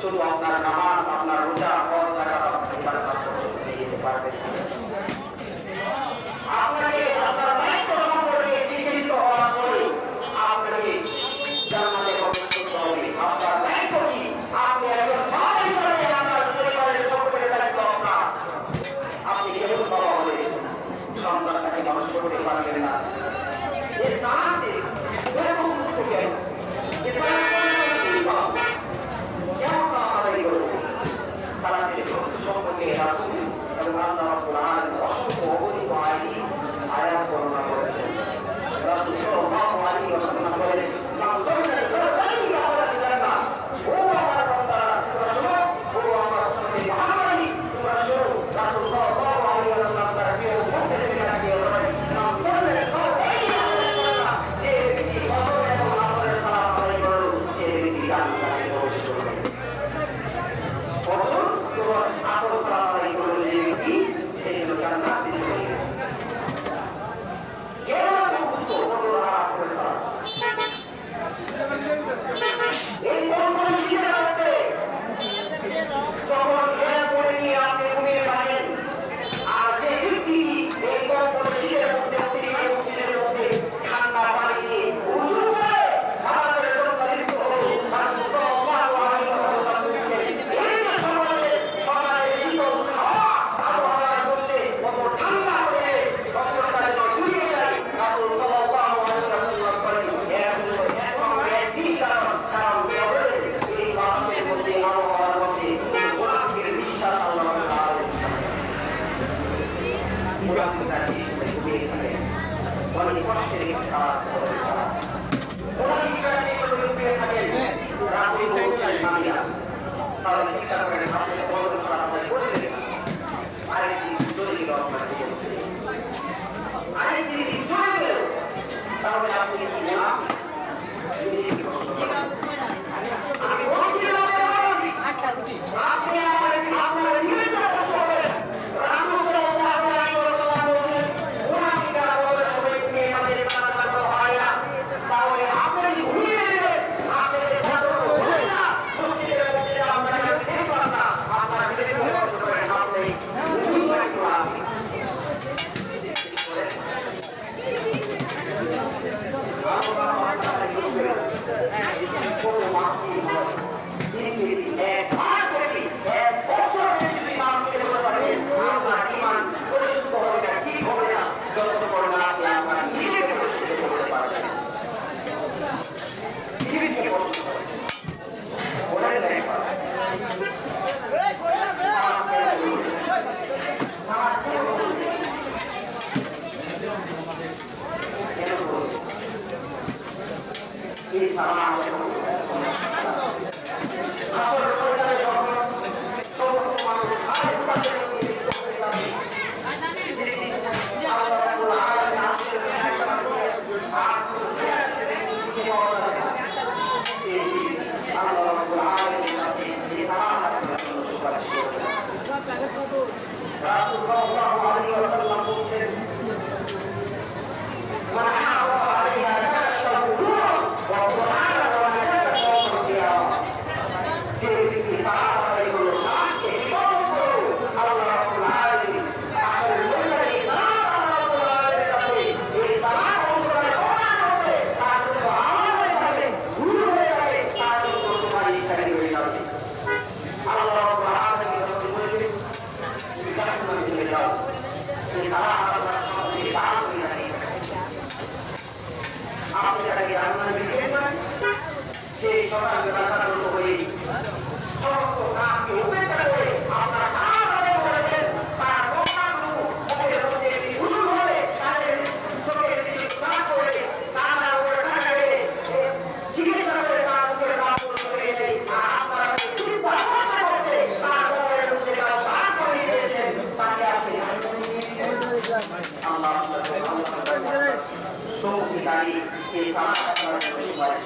শুধু আপনার নামাজ, আপনার রোজা, হজ, যাকাত নিয়ে যেতে পারবেন। আপনাকে আপনার দায়িত্ব সম্পর্কে চিহ্নিত হওয়ার পরে আপনাকে জান্নাতে প্রবেশ করতে হবে। আপনার দায়িত্ব কি? আপনি একজন মা হিসেবে আপনার পরিবারের সকলের দায়িত্ব আপনার। আপনি কেমন বাবা হলে সন্তানটাকে মানুষ করতে পারবেন না। এর কারণে এরকম থেকে সম্পর্কে অসংখ্য অগণিত আয়াত বর্ণনা করেছেন।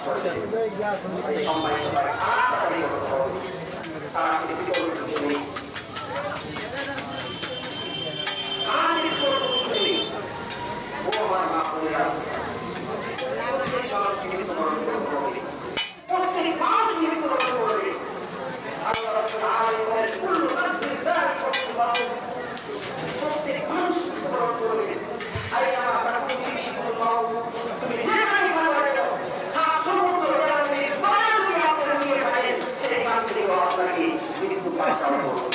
করেছেন। সম্মানিত ভাই, তাড়াতাড়ি করতে হবে, তাড়াতাড়ি করতে হবে। ও আমার মা বোনেরা, জীবিত মরণ করবে, প্রত্যেক মানুষ জীবিত মরণ করবে। আল্লাহ রাব্বুল আলামিন কুল্লু নাফসিন যায়িকাতুল মাউত, প্রত্যেক মানুষ জীবিত মরণ করবে। আইয়ামা তাকুনু মাউত, তুমি যেখানে থাকো সাত সমুদ্র পেরোতে পার দিয়ে আপনার নিয়ে যাবেন, সেখান থেকে আপনাকে মৃত্যু বাঁচানো হবে।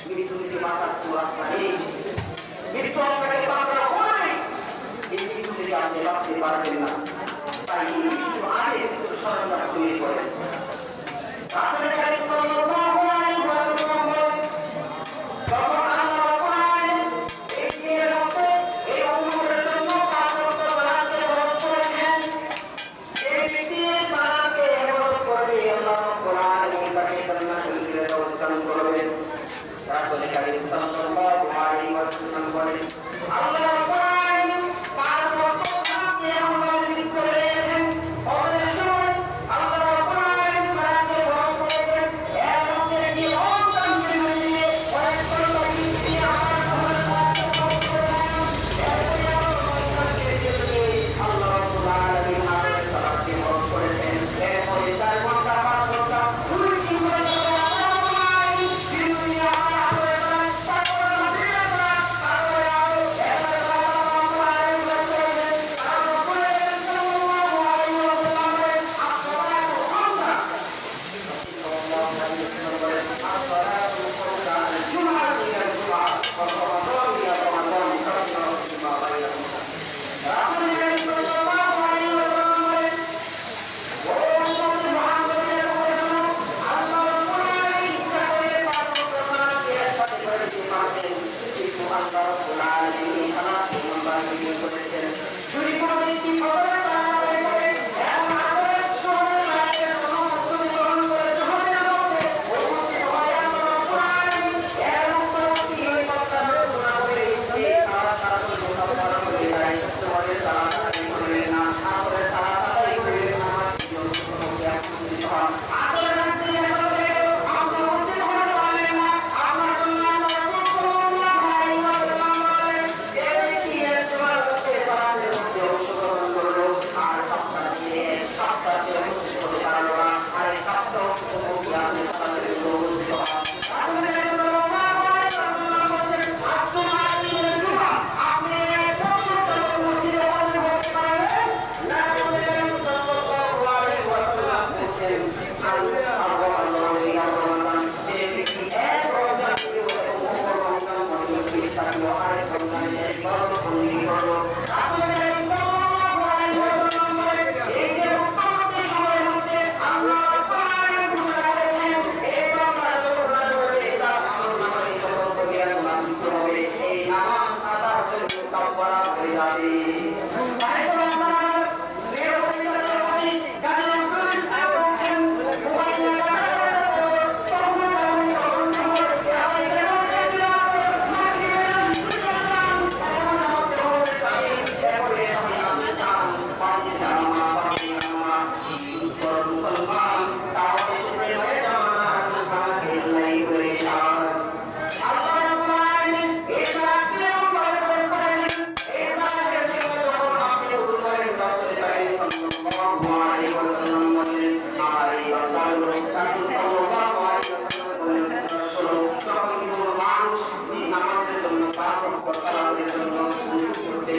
মৃত্যু থেকে বাঁচার কোনো রাস্তা নেই। মৃত্যু আপনাকে বাঁচানো হবে, এই মৃত্যু থেকে আপনি বাঁচতে পারবেন না। তাই মৃত্যু আগে মৃত্যু সরঞ্জাম তৈরি করেন। আপনার কাছে সাল্লাল্লাহু আলাইহি ওয়াসাল্লাম বলেন, যখন আল্লাহ কোরআনে এই দিনের মধ্যে এই উম্মতের জন্য পাঁচওয়াক্ত সালাতকে ফরজ করেছেন, এই দিনের সালাতকে ফরজ করে আল্লাহ কোরআনে তাকে জান্নাতুল ফিরদাউস দান করবেন। রাসূল কারীম সাল্লাল্লাহু আলাইহি ওয়াসাল্লাম বলেন, আল্লাহ কোরআনে পাঁচওয়াক্ত সালাতকে ফরজ করেছেন। অনেক সময় আল্লাহ কোরআনে সালাতকে ফরজ করেছেন, এর মধ্যে কি অন্তর দিয়ে অনেক করে দিয়ে আমার সমাজ ফরজ করেছেন। আল্লাহ রাব্বুল আলামিন আমাদের সালাতকে ফরজ করেছেন। এরপরে 4 ঘন্টা 5 ঘন্টা 2-3 ঘন্টা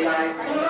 Thank you.